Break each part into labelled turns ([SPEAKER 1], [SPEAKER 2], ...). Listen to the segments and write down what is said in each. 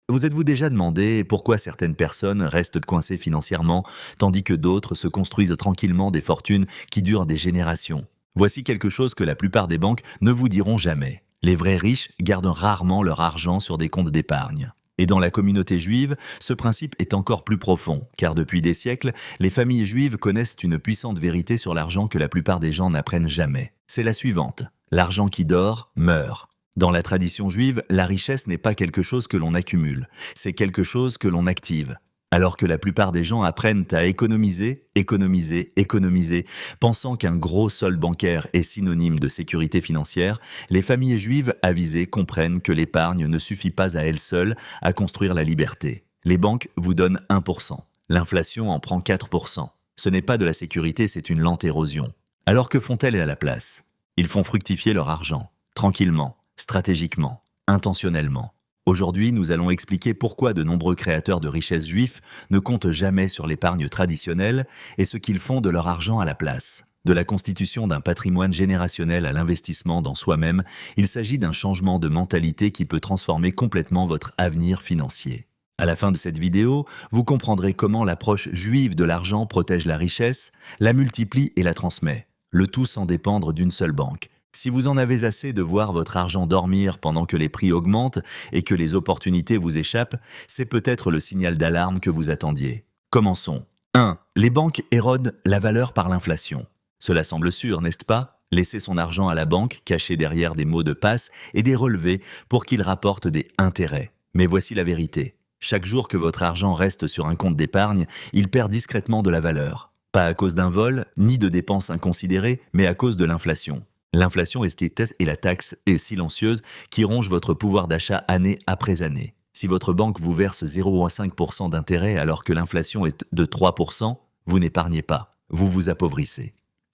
[SPEAKER 1] Vous êtes-vous déjà demandé pourquoi certaines personnes restent coincées financièrement, tandis que d'autres se construisent tranquillement des fortunes qui durent des générations? Voici quelque chose que la plupart des banques ne vous diront jamais. Les vrais riches gardent rarement leur argent sur des comptes d'épargne. Et dans la communauté juive, ce principe est encore plus profond, car depuis des siècles, les familles juives connaissent une puissante vérité sur l'argent que la plupart des gens n'apprennent jamais. C'est la suivante: l'argent qui dort meurt. Dans la tradition juive, la richesse n'est pas quelque chose que l'on accumule, c'est quelque chose que l'on active. Alors que la plupart des gens apprennent à économiser, économiser, économiser, pensant qu'un gros solde bancaire est synonyme de sécurité financière, les familles juives avisées comprennent que l'épargne ne suffit pas à elle seule à construire la liberté. Les banques vous donnent 1%. L'inflation en prend 4%. Ce n'est pas de la sécurité, c'est une lente érosion. Alors que font-elles à la place? Ils font fructifier leur argent, tranquillement, stratégiquement, intentionnellement. Aujourd'hui, nous allons expliquer pourquoi de nombreux créateurs de richesses juifs ne comptent jamais sur l'épargne traditionnelle et ce qu'ils font de leur argent à la place. De la constitution d'un patrimoine générationnel à l'investissement dans soi-même, il s'agit d'un changement de mentalité qui peut transformer complètement votre avenir financier. À la fin de cette vidéo, vous comprendrez comment l'approche juive de l'argent protège la richesse, la multiplie et la transmet, le tout sans dépendre d'une seule banque. Si vous en avez assez de voir votre argent dormir pendant que les prix augmentent et que les opportunités vous échappent, c'est peut-être le signal d'alarme que vous attendiez. Commençons. 1. Les banques érodent la valeur par l'inflation. Cela semble sûr, n'est-ce pas? Laisser son argent à la banque, caché derrière des mots de passe et des relevés pour qu'il rapporte des intérêts. Mais voici la vérité. Chaque jour que votre argent reste sur un compte d'épargne, il perd discrètement de la valeur. Pas à cause d'un vol, ni de dépenses inconsidérées, mais à cause de l'inflation. L'inflation est la taxe est silencieuse qui ronge votre pouvoir d'achat année après année. Si votre banque vous verse 0,5% d'intérêt alors que l'inflation est de 3%, vous n'épargnez pas, vous vous appauvrissez.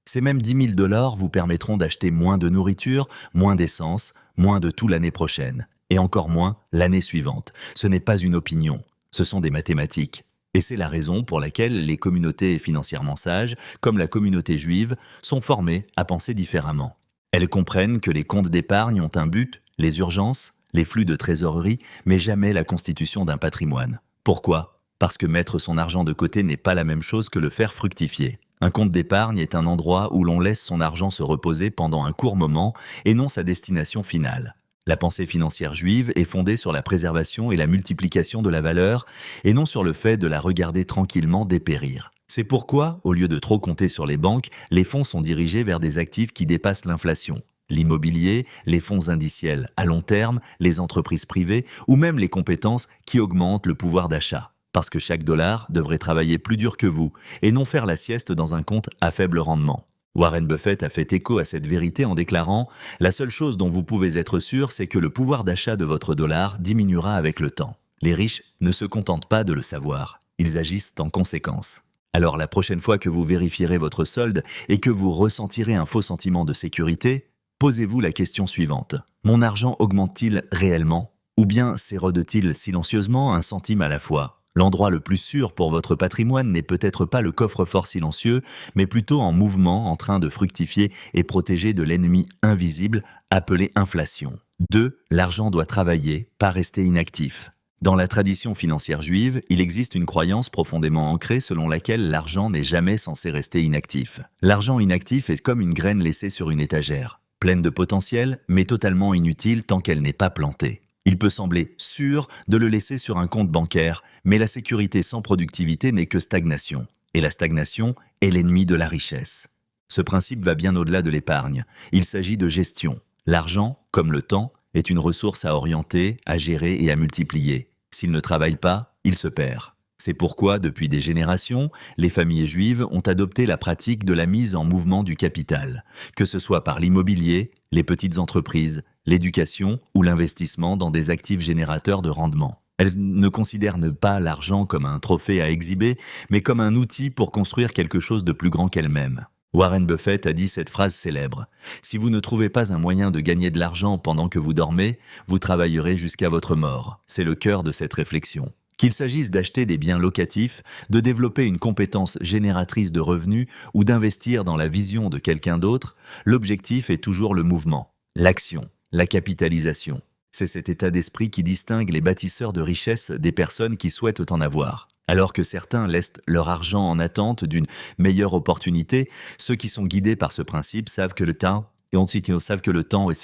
[SPEAKER 1] Ces mêmes 10 000 dollars vous permettront d'acheter moins de nourriture, moins d'essence, moins de tout l'année prochaine, et encore moins l'année suivante. Ce n'est pas une opinion, ce sont des mathématiques. Et c'est la raison pour laquelle les communautés financièrement sages, comme la communauté juive, sont formées à penser différemment. Elles comprennent que les comptes d'épargne ont un but, les urgences, les flux de trésorerie, mais jamais la constitution d'un patrimoine. Pourquoi? Parce que mettre son argent de côté n'est pas la même chose que le faire fructifier. Un compte d'épargne est un endroit où l'on laisse son argent se reposer pendant un court moment et non sa destination finale. La pensée financière juive est fondée sur la préservation et la multiplication de la valeur et non sur le fait de la regarder tranquillement dépérir. C'est pourquoi, au lieu de trop compter sur les banques, les fonds sont dirigés vers des actifs qui dépassent l'inflation. L'immobilier, les fonds indiciels à long terme, les entreprises privées ou même les compétences qui augmentent le pouvoir d'achat. Parce que chaque dollar devrait travailler plus dur que vous et non faire la sieste dans un compte à faible rendement. Warren Buffett a fait écho à cette vérité en déclarant « La seule chose dont vous pouvez être sûr, c'est que le pouvoir d'achat de votre dollar diminuera avec le temps. » Les riches ne se contentent pas de le savoir, ils agissent en conséquence. Alors la prochaine fois que vous vérifierez votre solde et que vous ressentirez un faux sentiment de sécurité, posez-vous la question suivante. Mon argent augmente-t-il réellement? Ou bien s'érode-t-il silencieusement un centime à la fois? L'endroit le plus sûr pour votre patrimoine n'est peut-être pas le coffre-fort silencieux, mais plutôt en mouvement, en train de fructifier et protégé de l'ennemi invisible appelé inflation. 2. L'argent doit travailler, pas rester inactif. Dans la tradition financière juive, il existe une croyance profondément ancrée selon laquelle l'argent n'est jamais censé rester inactif. L'argent inactif est comme une graine laissée sur une étagère, pleine de potentiel, mais totalement inutile tant qu'elle n'est pas plantée. Il peut sembler sûr de le laisser sur un compte bancaire, mais la sécurité sans productivité n'est que stagnation. Et la stagnation est l'ennemi de la richesse. Ce principe va bien au-delà de l'épargne. Il s'agit de gestion. L'argent, comme le temps, est une ressource à orienter, à gérer et à multiplier. S'il ne travaille pas, il se perd. C'est pourquoi, depuis des générations, les familles juives ont adopté la pratique de la mise en mouvement du capital, que ce soit par l'immobilier, les petites entreprises, l'éducation ou l'investissement dans des actifs générateurs de rendement. Elles ne considèrent pas l'argent comme un trophée à exhiber, mais comme un outil pour construire quelque chose de plus grand qu'elles-mêmes. Warren Buffett a dit cette phrase célèbre. « Si vous ne trouvez pas un moyen de gagner de l'argent pendant que vous dormez, vous travaillerez jusqu'à votre mort. » C'est le cœur de cette réflexion. Qu'il s'agisse d'acheter des biens locatifs, de développer une compétence génératrice de revenus ou d'investir dans la vision de quelqu'un d'autre, l'objectif est toujours le mouvement, l'action, la capitalisation. C'est cet état d'esprit qui distingue les bâtisseurs de richesse des personnes qui souhaitent en avoir. Alors que certains laissent leur argent en attente d'une meilleure opportunité, ceux qui sont guidés par ce principe savent que le temps, est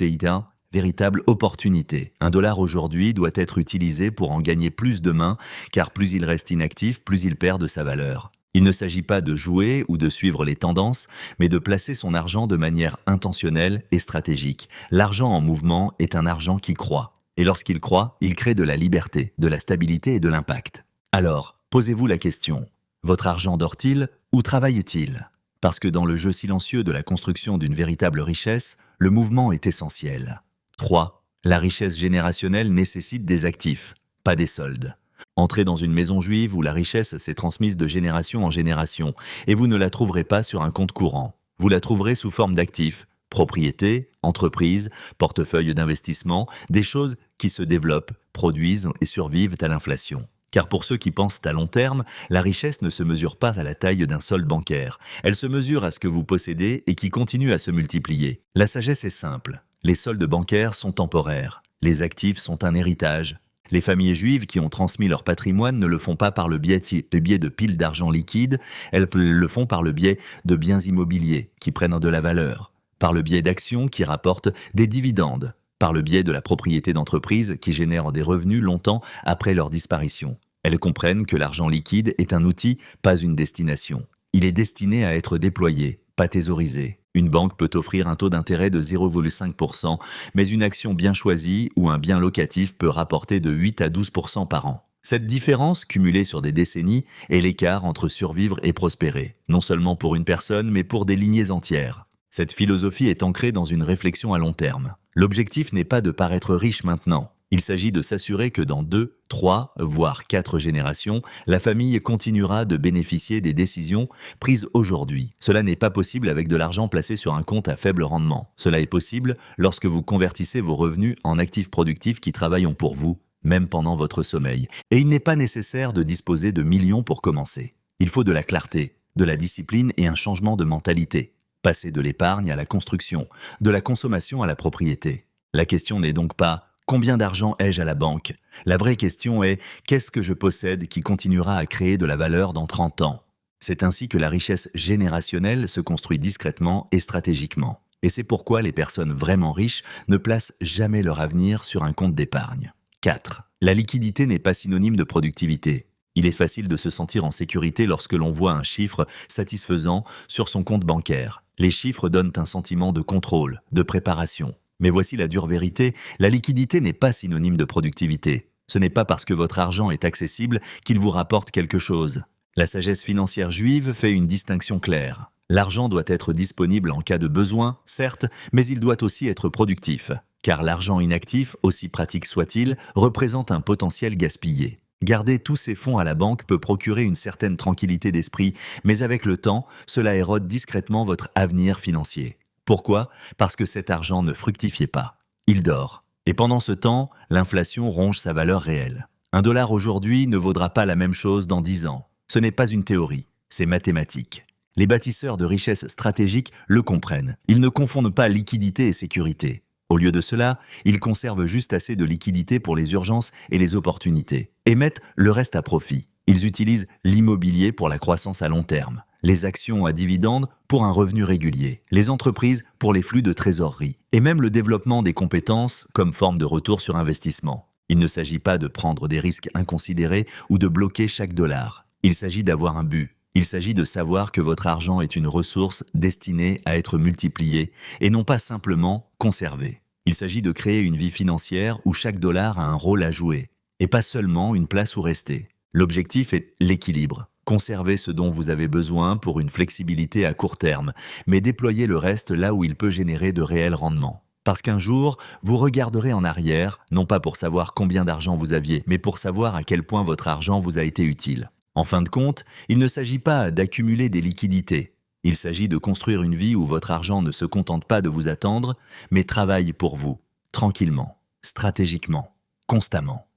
[SPEAKER 1] une véritable opportunité. $1 aujourd'hui doit être utilisé pour en gagner plus demain, car plus il reste inactif, plus il perd de sa valeur. Il ne s'agit pas de jouer ou de suivre les tendances, mais de placer son argent de manière intentionnelle et stratégique. L'argent en mouvement est un argent qui croît. Et lorsqu'il croît, il crée de la liberté, de la stabilité et de l'impact. Alors, posez-vous la question, votre argent dort-il ou travaille-t-il? Parce que dans le jeu silencieux de la construction d'une véritable richesse, le mouvement est essentiel. 3. La richesse générationnelle nécessite des actifs, pas des soldes. Entrez dans une maison juive où la richesse s'est transmise de génération en génération et vous ne la trouverez pas sur un compte courant. Vous la trouverez sous forme d'actifs, propriétés, entreprises, portefeuilles d'investissement, des choses qui se développent, produisent et survivent à l'inflation. Car pour ceux qui pensent à long terme, la richesse ne se mesure pas à la taille d'un solde bancaire. Elle se mesure à ce que vous possédez et qui continue à se multiplier. La sagesse est simple. Les soldes bancaires sont temporaires. Les actifs sont un héritage. Les familles juives qui ont transmis leur patrimoine ne le font pas par le biais de piles d'argent liquide, elles le font par le biais de biens immobiliers qui prennent de la valeur, par le biais d'actions qui rapportent des dividendes, par le biais de la propriété d'entreprises qui génèrent des revenus longtemps après leur disparition. Elles comprennent que l'argent liquide est un outil, pas une destination. Il est destiné à être déployé, pas thésaurisé. Une banque peut offrir un taux d'intérêt de 0,5%, mais une action bien choisie ou un bien locatif peut rapporter de 8 à 12% par an. Cette différence, cumulée sur des décennies, est l'écart entre survivre et prospérer, non seulement pour une personne, mais pour des lignées entières. Cette philosophie est ancrée dans une réflexion à long terme. L'objectif n'est pas de paraître riche maintenant. Il s'agit de s'assurer que dans 2, 3, voire 4 générations, la famille continuera de bénéficier des décisions prises aujourd'hui. Cela n'est pas possible avec de l'argent placé sur un compte à faible rendement. Cela est possible lorsque vous convertissez vos revenus en actifs productifs qui travaillent pour vous, même pendant votre sommeil. Et il n'est pas nécessaire de disposer de millions pour commencer. Il faut de la clarté, de la discipline et un changement de mentalité. Passer de l'épargne à la construction, de la consommation à la propriété. La question n'est donc pas combien d'argent ai-je à la banque? La vraie question est qu'est-ce que je possède qui continuera à créer de la valeur dans 30 ans? C'est ainsi que la richesse générationnelle se construit discrètement et stratégiquement. Et c'est pourquoi les personnes vraiment riches ne placent jamais leur avenir sur un compte d'épargne. 4. La liquidité n'est pas synonyme de productivité. Il est facile de se sentir en sécurité lorsque l'on voit un chiffre satisfaisant sur son compte bancaire. Les chiffres donnent un sentiment de contrôle, de préparation. Mais voici la dure vérité, la liquidité n'est pas synonyme de productivité. Ce n'est pas parce que votre argent est accessible qu'il vous rapporte quelque chose. La sagesse financière juive fait une distinction claire. L'argent doit être disponible en cas de besoin, certes, mais il doit aussi être productif. Car l'argent inactif, aussi pratique soit-il, représente un potentiel gaspillé. Garder tous ces fonds à la banque peut procurer une certaine tranquillité d'esprit, mais avec le temps, cela érode discrètement votre avenir financier. Pourquoi? Parce que cet argent ne fructifiait pas. Il dort. Et pendant ce temps, l'inflation ronge sa valeur réelle. $1 aujourd'hui ne vaudra pas la même chose dans 10 ans. Ce n'est pas une théorie, c'est mathématique. Les bâtisseurs de richesses stratégiques le comprennent. Ils ne confondent pas liquidité et sécurité. Au lieu de cela, ils conservent juste assez de liquidité pour les urgences et les opportunités, et mettent le reste à profit. Ils utilisent l'immobilier pour la croissance à long terme, les actions à dividendes pour un revenu régulier, les entreprises pour les flux de trésorerie, et même le développement des compétences comme forme de retour sur investissement. Il ne s'agit pas de prendre des risques inconsidérés ou de bloquer chaque dollar. Il s'agit d'avoir un but. Il s'agit de savoir que votre argent est une ressource destinée à être multipliée et non pas simplement conservée. Il s'agit de créer une vie financière où chaque dollar a un rôle à jouer et pas seulement une place où rester. L'objectif est l'équilibre. Conservez ce dont vous avez besoin pour une flexibilité à court terme, mais déployez le reste là où il peut générer de réels rendements. Parce qu'un jour, vous regarderez en arrière, non pas pour savoir combien d'argent vous aviez, mais pour savoir à quel point votre argent vous a été utile. En fin de compte, il ne s'agit pas d'accumuler des liquidités. Il s'agit de construire une vie où votre argent ne se contente pas de vous attendre, mais travaille pour vous, tranquillement, stratégiquement, constamment.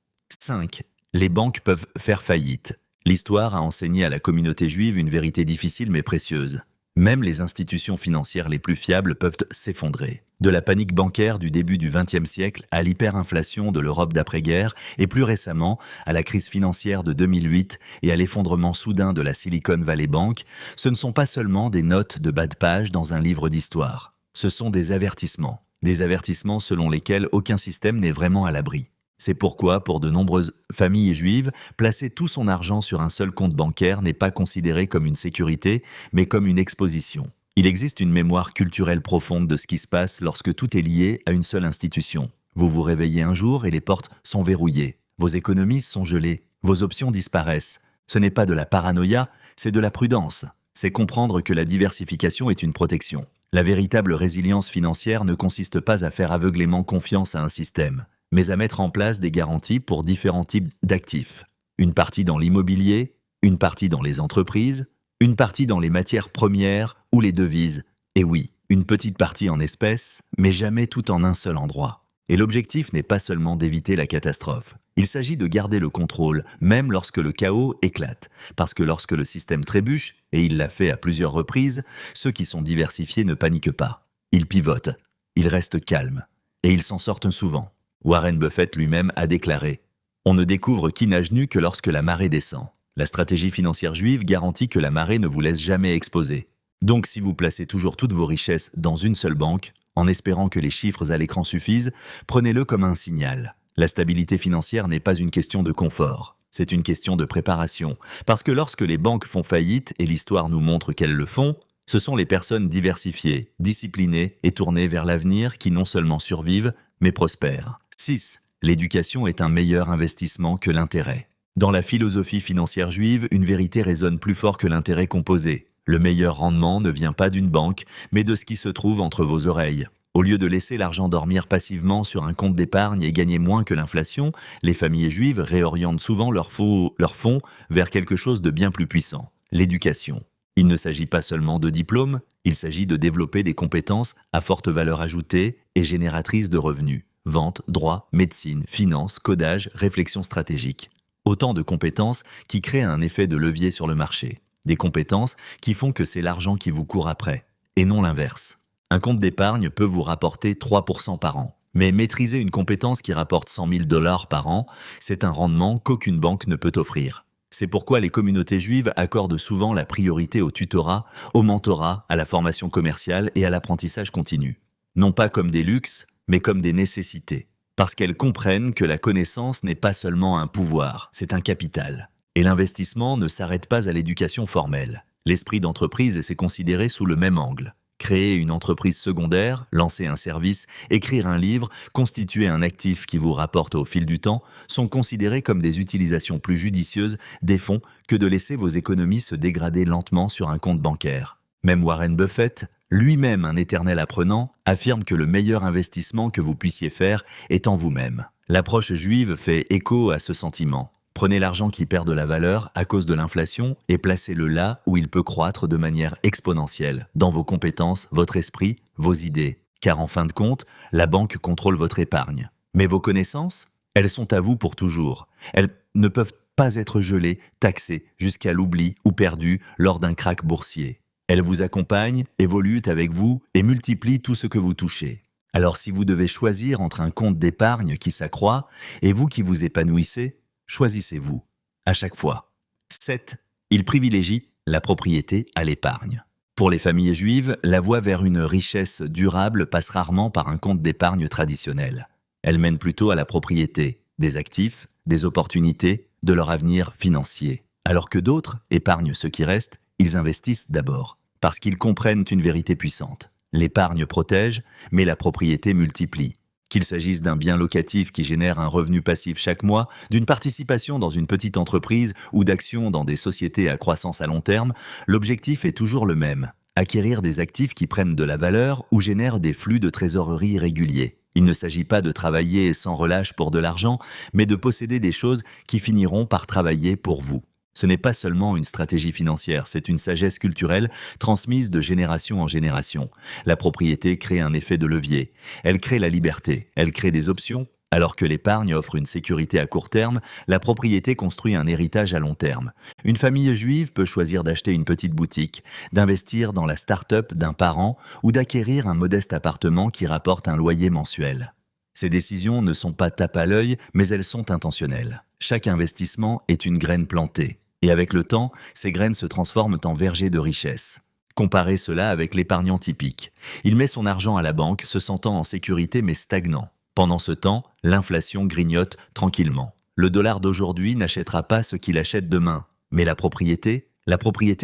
[SPEAKER 1] 5. Les banques peuvent faire faillite. L'histoire a enseigné à la communauté juive une vérité difficile mais précieuse. Même les institutions financières les plus fiables peuvent s'effondrer. De la panique bancaire du début du XXe siècle à l'hyperinflation de l'Europe d'après-guerre et plus récemment à la crise financière de 2008 et à l'effondrement soudain de la Silicon Valley Bank, ce ne sont pas seulement des notes de bas de page dans un livre d'histoire. Ce sont des avertissements. Des avertissements selon lesquels aucun système n'est vraiment à l'abri. C'est pourquoi, pour de nombreuses familles juives, placer tout son argent sur un seul compte bancaire n'est pas considéré comme une sécurité, mais comme une exposition. Il existe une mémoire culturelle profonde de ce qui se passe lorsque tout est lié à une seule institution. Vous vous réveillez un jour et les portes sont verrouillées. Vos économies sont gelées. Vos options disparaissent. Ce n'est pas de la paranoïa, c'est de la prudence. C'est comprendre que la diversification est une protection. La véritable résilience financière ne consiste pas à faire aveuglément confiance à un système, mais à mettre en place des garanties pour différents types d'actifs. Une partie dans l'immobilier, une partie dans les entreprises, une partie dans les matières premières ou les devises. Et oui, une petite partie en espèces, mais jamais tout en un seul endroit. Et l'objectif n'est pas seulement d'éviter la catastrophe. Il s'agit de garder le contrôle, même lorsque le chaos éclate. Parce que lorsque le système trébuche, et il l'a fait à plusieurs reprises, ceux qui sont diversifiés ne paniquent pas. Ils pivotent, ils restent calmes, et ils s'en sortent souvent. Warren Buffett lui-même a déclaré « On ne découvre qui nage nu que lorsque la marée descend ». La stratégie financière juive garantit que la marée ne vous laisse jamais exposer. Donc si vous placez toujours toutes vos richesses dans une seule banque, en espérant que les chiffres à l'écran suffisent, prenez-le comme un signal. La stabilité financière n'est pas une question de confort, c'est une question de préparation. Parce que lorsque les banques font faillite, et l'histoire nous montre qu'elles le font, ce sont les personnes diversifiées, disciplinées et tournées vers l'avenir qui non seulement survivent, mais prospèrent. 6. L'éducation est un meilleur investissement que l'intérêt. Dans la philosophie financière juive, une vérité résonne plus fort que l'intérêt composé. Le meilleur rendement ne vient pas d'une banque, mais de ce qui se trouve entre vos oreilles. Au lieu de laisser l'argent dormir passivement sur un compte d'épargne et gagner moins que l'inflation, les familles juives réorientent souvent leurs fonds vers quelque chose de bien plus puissant, l'éducation. Il ne s'agit pas seulement de diplômes, il s'agit de développer des compétences à forte valeur ajoutée et génératrices de revenus. Vente, droit, médecine, finance, codage, réflexion stratégique. Autant de compétences qui créent un effet de levier sur le marché. Des compétences qui font que c'est l'argent qui vous court après, et non l'inverse. Un compte d'épargne peut vous rapporter 3% par an. Mais maîtriser une compétence qui rapporte 100 000 $ par an, c'est un rendement qu'aucune banque ne peut offrir. C'est pourquoi les communautés juives accordent souvent la priorité au tutorat, au mentorat, à la formation commerciale et à l'apprentissage continu. Non pas comme des luxes, mais comme des nécessités. Parce qu'elles comprennent que la connaissance n'est pas seulement un pouvoir, c'est un capital. Et l'investissement ne s'arrête pas à l'éducation formelle. L'esprit d'entreprise s'est considéré sous le même angle. Créer une entreprise secondaire, lancer un service, écrire un livre, constituer un actif qui vous rapporte au fil du temps, sont considérés comme des utilisations plus judicieuses des fonds que de laisser vos économies se dégrader lentement sur un compte bancaire. Même Warren Buffett, lui-même un éternel apprenant, affirme que le meilleur investissement que vous puissiez faire est en vous-même. L'approche juive fait écho à ce sentiment. Prenez l'argent qui perd de la valeur à cause de l'inflation et placez-le là où il peut croître de manière exponentielle, dans vos compétences, votre esprit, vos idées. Car en fin de compte, la banque contrôle votre épargne. Mais vos connaissances, elles sont à vous pour toujours. Elles ne peuvent pas être gelées, taxées, jusqu'à l'oubli ou perdues lors d'un krach boursier. Elles vous accompagnent, évoluent avec vous et multiplient tout ce que vous touchez. Alors si vous devez choisir entre un compte d'épargne qui s'accroît et vous qui vous épanouissez, choisissez-vous, à chaque fois. 7. Il privilégie la propriété à l'épargne. Pour les familles juives, la voie vers une richesse durable passe rarement par un compte d'épargne traditionnel. Elle mène plutôt à la propriété, des actifs, des opportunités, de leur avenir financier. Alors que d'autres épargnent ce qui reste, ils investissent d'abord, parce qu'ils comprennent une vérité puissante. L'épargne protège, mais la propriété multiplie. Qu'il s'agisse d'un bien locatif qui génère un revenu passif chaque mois, d'une participation dans une petite entreprise ou d'actions dans des sociétés à croissance à long terme, l'objectif est toujours le même, acquérir des actifs qui prennent de la valeur ou génèrent des flux de trésorerie réguliers. Il ne s'agit pas de travailler sans relâche pour de l'argent, mais de posséder des choses qui finiront par travailler pour vous. Ce n'est pas seulement une stratégie financière, c'est une sagesse culturelle transmise de génération en génération. La propriété crée un effet de levier. Elle crée la liberté, elle crée des options, Alors que l'épargne offre une sécurité à court terme, la propriété construit un héritage à long terme. Une famille juive peut choisir d'acheter une petite boutique, d'investir dans la start-up d'un parent ou d'acquérir un modeste appartement qui rapporte un loyer mensuel. Ces décisions ne sont pas tape à l'œil, mais elles sont intentionnelles. Chaque investissement est une graine plantée. Et avec le temps, ces graines se transforment en vergers de richesse. Comparez cela avec l'épargnant typique. Il met son argent à la banque, se sentant en sécurité mais stagnant. Pendant ce temps, l'inflation grignote tranquillement. Le dollar d'aujourd'hui n'achètera pas ce qu'il achète demain. Mais la propriété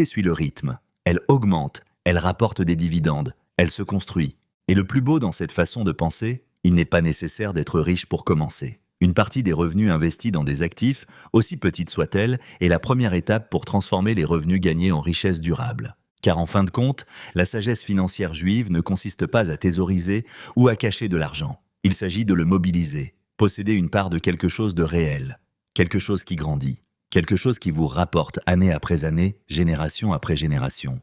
[SPEAKER 1] suit le rythme. Elle augmente, elle rapporte des dividendes, elle se construit. Et le plus beau dans cette façon de penser, il n'est pas nécessaire d'être riche pour commencer. Une partie des revenus investis dans des actifs, aussi petites soient-elles, est la première étape pour transformer les revenus gagnés en richesse durable. Car en fin de compte, la sagesse financière juive ne consiste pas à thésauriser ou à cacher de l'argent. Il s'agit de le mobiliser, posséder une part de quelque chose de réel, quelque chose qui grandit, quelque chose qui vous rapporte année après année, génération après génération.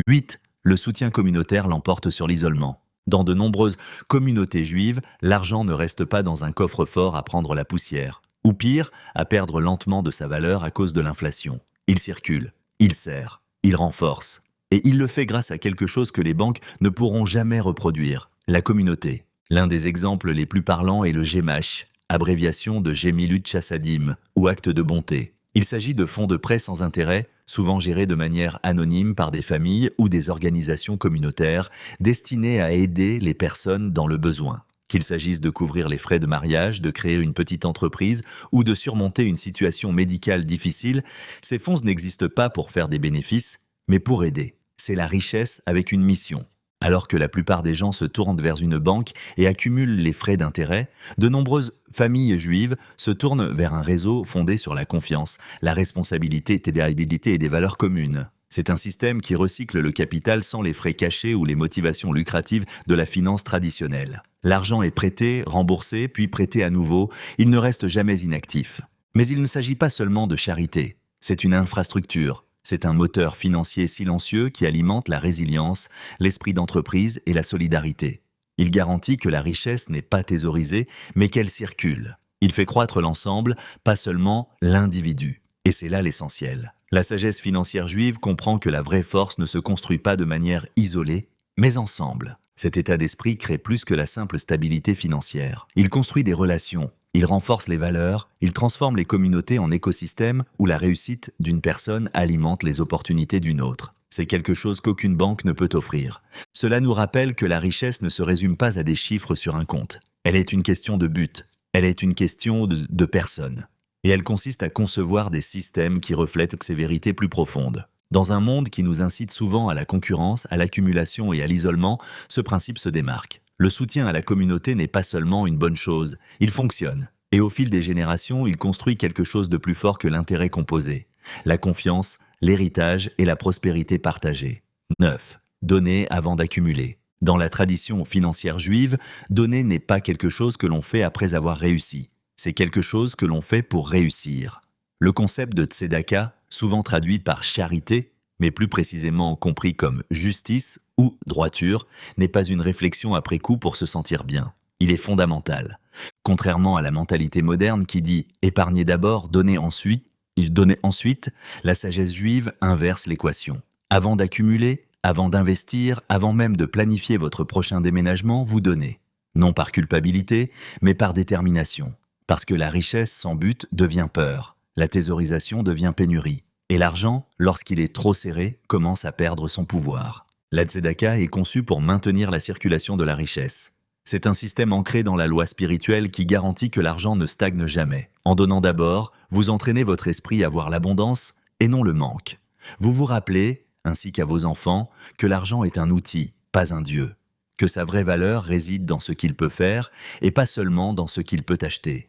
[SPEAKER 1] 8. Le soutien communautaire l'emporte sur l'isolement. Dans de nombreuses communautés juives, l'argent ne reste pas dans un coffre-fort à prendre la poussière, ou pire, à perdre lentement de sa valeur à cause de l'inflation. Il circule, il sert, il renforce. Et il le fait grâce à quelque chose que les banques ne pourront jamais reproduire, la communauté. L'un des exemples les plus parlants est le GEMASH, abréviation de Gemilut Chassadim, ou acte de bonté. Il s'agit de fonds de prêt sans intérêt, souvent gérés de manière anonyme par des familles ou des organisations communautaires, destinés à aider les personnes dans le besoin. Qu'il s'agisse de couvrir les frais de mariage, de créer une petite entreprise ou de surmonter une situation médicale difficile, ces fonds n'existent pas pour faire des bénéfices, mais pour aider. C'est la richesse avec une mission. Alors que la plupart des gens se tournent vers une banque et accumulent les frais d'intérêt, de nombreuses familles juives se tournent vers un réseau fondé sur la confiance, la responsabilité, et des valeurs communes. C'est un système qui recycle le capital sans les frais cachés ou les motivations lucratives de la finance traditionnelle. L'argent est prêté, remboursé, puis prêté à nouveau, il ne reste jamais inactif. Mais il ne s'agit pas seulement de charité, c'est une infrastructure. C'est un moteur financier silencieux qui alimente la résilience, l'esprit d'entreprise et la solidarité. Il garantit que la richesse n'est pas thésaurisée, mais qu'elle circule. Il fait croître l'ensemble, pas seulement l'individu. Et c'est là l'essentiel. La sagesse financière juive comprend que la vraie force ne se construit pas de manière isolée, mais ensemble. Cet état d'esprit crée plus que la simple stabilité financière. Il construit des relations. Il renforce les valeurs, il transforme les communautés en écosystèmes où la réussite d'une personne alimente les opportunités d'une autre. C'est quelque chose qu'aucune banque ne peut offrir. Cela nous rappelle que la richesse ne se résume pas à des chiffres sur un compte. Elle est une question de but, elle est une question de personne. Et elle consiste à concevoir des systèmes qui reflètent ces vérités plus profondes. Dans un monde qui nous incite souvent à la concurrence, à l'accumulation et à l'isolement, ce principe se démarque. Le soutien à la communauté n'est pas seulement une bonne chose, il fonctionne. Et au fil des générations, il construit quelque chose de plus fort que l'intérêt composé. La confiance, l'héritage et la prospérité partagée. 9. Donner avant d'accumuler. Dans la tradition financière juive, donner n'est pas quelque chose que l'on fait après avoir réussi. C'est quelque chose que l'on fait pour réussir. Le concept de tzedaka, souvent traduit par charité, mais plus précisément compris comme justice ou droiture, n'est pas une réflexion après coup pour se sentir bien. Il est fondamental. Contrairement à la mentalité moderne qui dit « épargnez d'abord, donnez ensuite », la sagesse juive inverse l'équation. Avant d'accumuler, avant d'investir, avant même de planifier votre prochain déménagement, vous donnez. Non par culpabilité, mais par détermination. Parce que la richesse sans but devient peur. La thésaurisation devient pénurie. Et l'argent, lorsqu'il est trop serré, commence à perdre son pouvoir. La tzedaka est conçue pour maintenir la circulation de la richesse. C'est un système ancré dans la loi spirituelle qui garantit que l'argent ne stagne jamais. En donnant d'abord, vous entraînez votre esprit à voir l'abondance et non le manque. Vous vous rappelez, ainsi qu'à vos enfants, que l'argent est un outil, pas un dieu. Que sa vraie valeur réside dans ce qu'il peut faire et pas seulement dans ce qu'il peut acheter.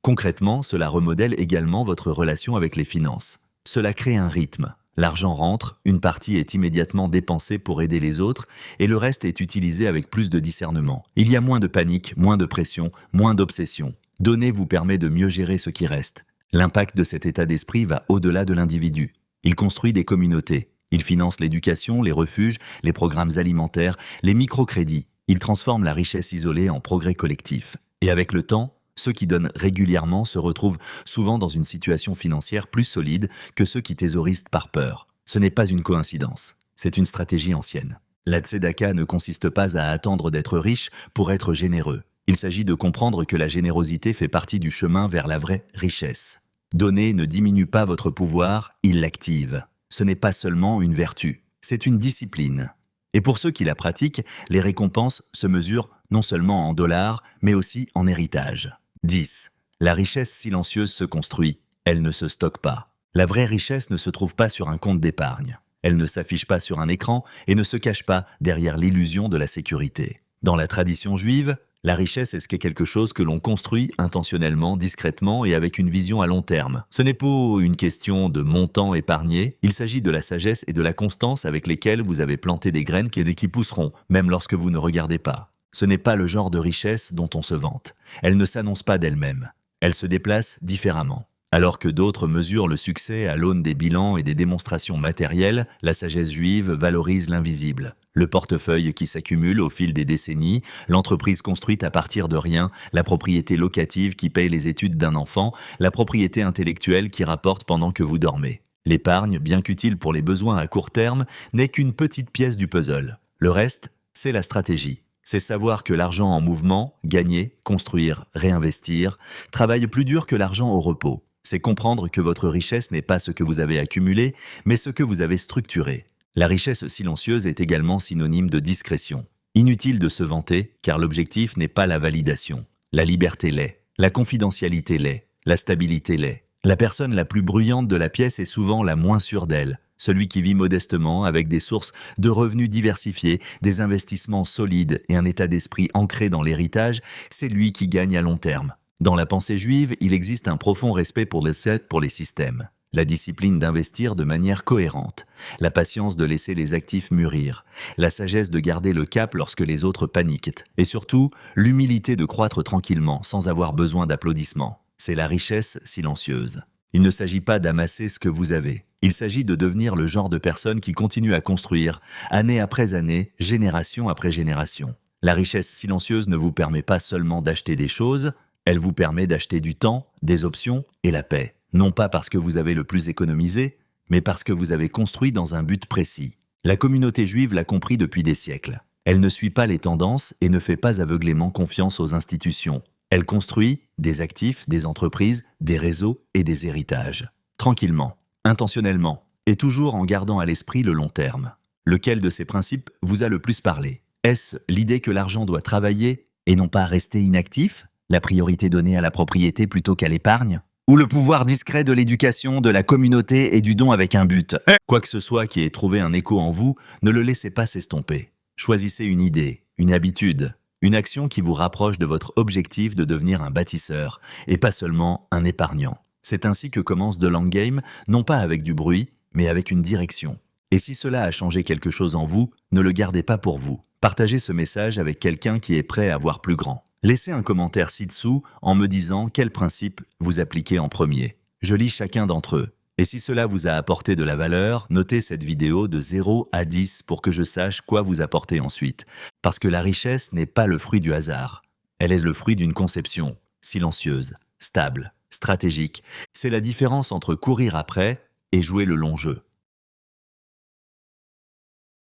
[SPEAKER 1] Concrètement, cela remodèle également votre relation avec les finances. Cela crée un rythme. L'argent rentre, une partie est immédiatement dépensée pour aider les autres et le reste est utilisé avec plus de discernement. Il y a moins de panique, moins de pression, moins d'obsession. Donner vous permet de mieux gérer ce qui reste. L'impact de cet état d'esprit va au-delà de l'individu. Il construit des communautés. Il finance l'éducation, les refuges, les programmes alimentaires, les microcrédits. Il transforme la richesse isolée en progrès collectif. Et avec le temps, ceux qui donnent régulièrement se retrouvent souvent dans une situation financière plus solide que ceux qui thésaurisent par peur. Ce n'est pas une coïncidence, c'est une stratégie ancienne. La tzedaka ne consiste pas à attendre d'être riche pour être généreux. Il s'agit de comprendre que la générosité fait partie du chemin vers la vraie richesse. Donner ne diminue pas votre pouvoir, il l'active. Ce n'est pas seulement une vertu, c'est une discipline. Et pour ceux qui la pratiquent, les récompenses se mesurent non seulement en dollars, mais aussi en héritage. 10. La richesse silencieuse se construit, elle ne se stocke pas. La vraie richesse ne se trouve pas sur un compte d'épargne. Elle ne s'affiche pas sur un écran et ne se cache pas derrière l'illusion de la sécurité. Dans la tradition juive, la richesse est quelque chose que l'on construit intentionnellement, discrètement et avec une vision à long terme. Ce n'est pas une question de montant épargné, il s'agit de la sagesse et de la constance avec lesquelles vous avez planté des graines qui pousseront, même lorsque vous ne regardez pas. Ce n'est pas le genre de richesse dont on se vante. Elle ne s'annonce pas d'elle-même. Elle se déplace différemment. Alors que d'autres mesurent le succès à l'aune des bilans et des démonstrations matérielles, la sagesse juive valorise l'invisible. Le portefeuille qui s'accumule au fil des décennies, l'entreprise construite à partir de rien, la propriété locative qui paye les études d'un enfant, la propriété intellectuelle qui rapporte pendant que vous dormez. L'épargne, bien qu'utile pour les besoins à court terme, n'est qu'une petite pièce du puzzle. Le reste, c'est la stratégie. C'est savoir que l'argent en mouvement, gagner, construire, réinvestir, travaille plus dur que l'argent au repos. C'est comprendre que votre richesse n'est pas ce que vous avez accumulé, mais ce que vous avez structuré. La richesse silencieuse est également synonyme de discrétion. Inutile de se vanter, car l'objectif n'est pas la validation. La liberté l'est, la confidentialité l'est, la stabilité l'est. La personne la plus bruyante de la pièce est souvent la moins sûre d'elle. Celui qui vit modestement, avec des sources de revenus diversifiées, des investissements solides et un état d'esprit ancré dans l'héritage, c'est lui qui gagne à long terme. Dans la pensée juive, il existe un profond respect pour les systèmes. La discipline d'investir de manière cohérente, la patience de laisser les actifs mûrir, la sagesse de garder le cap lorsque les autres paniquent, et surtout, l'humilité de croître tranquillement sans avoir besoin d'applaudissements. C'est la richesse silencieuse. Il ne s'agit pas d'amasser ce que vous avez. Il s'agit de devenir le genre de personne qui continue à construire, année après année, génération après génération. La richesse silencieuse ne vous permet pas seulement d'acheter des choses, elle vous permet d'acheter du temps, des options et la paix. Non pas parce que vous avez le plus économisé, mais parce que vous avez construit dans un but précis. La communauté juive l'a compris depuis des siècles. Elle ne suit pas les tendances et ne fait pas aveuglément confiance aux institutions. Elle construit des actifs, des entreprises, des réseaux et des héritages. Tranquillement, intentionnellement, et toujours en gardant à l'esprit le long terme. Lequel de ces principes vous a le plus parlé? Est-ce l'idée que l'argent doit travailler et non pas rester inactif? La priorité donnée à la propriété plutôt qu'à l'épargne? Ou le pouvoir discret de l'éducation, de la communauté et du don avec un but? Quoi que ce soit qui ait trouvé un écho en vous, ne le laissez pas s'estomper. Choisissez une idée, une habitude, une action qui vous rapproche de votre objectif de devenir un bâtisseur, et pas seulement un épargnant. C'est ainsi que commence The Long Game, non pas avec du bruit, mais avec une direction. Et si cela a changé quelque chose en vous, ne le gardez pas pour vous. Partagez ce message avec quelqu'un qui est prêt à voir plus grand. Laissez un commentaire ci-dessous en me disant quels principes vous appliquez en premier. Je lis chacun d'entre eux. Et si cela vous a apporté de la valeur, notez cette vidéo de 0 à 10 pour que je sache quoi vous apporter ensuite. Parce que la richesse n'est pas le fruit du hasard. Elle est le fruit d'une conception silencieuse, stable, stratégique. C'est la différence entre courir après et jouer le long jeu.